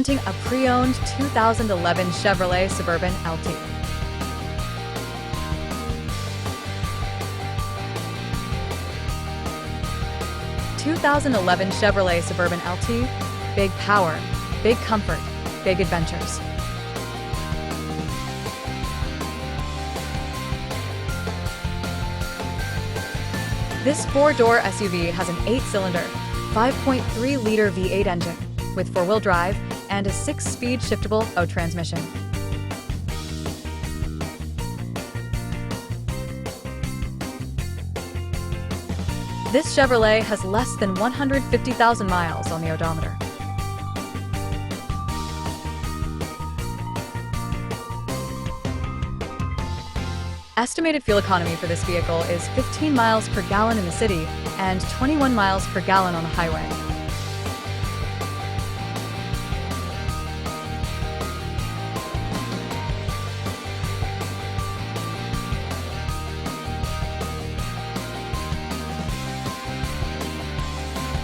A pre-owned 2011 Chevrolet Suburban LT. (2011 Chevrolet Suburban LT). Big power, big comfort, big adventures. This four-door SUV has an 8-cylinder, 5.3-liter V8 engine with 4-wheel drive and a 6-speed shiftable auto transmission. This Chevrolet has less than 150,000 miles on the odometer. Estimated fuel economy for this vehicle is 15 miles per gallon in the city and 21 miles per gallon on the highway.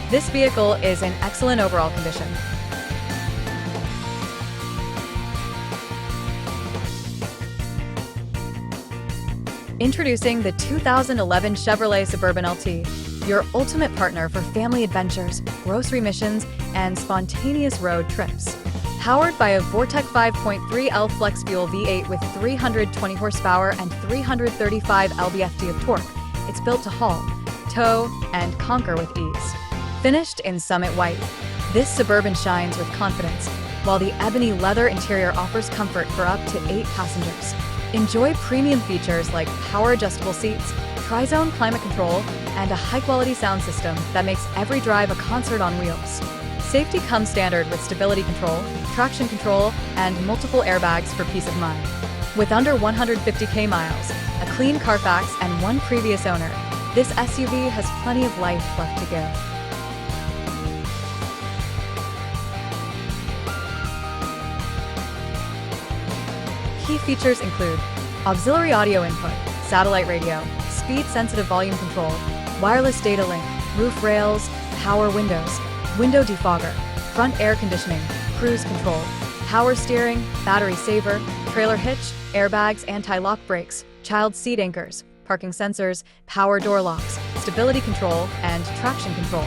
This vehicle is in excellent overall condition. Introducing the 2011 Chevrolet Suburban LT, your ultimate partner for family adventures, grocery missions, and spontaneous road trips. Powered by a Vortec 5.3L flex fuel V8 with 320 horsepower and 335 lb-ft of torque, it's built to haul, tow, and conquer with ease. Finished in summit white, this Suburban shines with confidence, while the ebony leather interior offers comfort for up to 8 passengers. Enjoy premium features like power-adjustable seats, tri-zone climate control, and a high-quality sound system that makes every drive a concert on wheels. Safety comes standard with stability control, traction control, and multiple airbags for peace of mind. With under 150,000 miles, a clean Carfax, and 1 previous owner, this SUV has plenty of life left to give. Key features include auxiliary audio input, satellite radio, speed-sensitive volume control, wireless data link, roof rails, power windows, window defogger, front air conditioning, cruise control, power steering, battery saver, trailer hitch, airbags, anti-lock brakes, child seat anchors, parking sensors, power door locks, stability control, and traction control.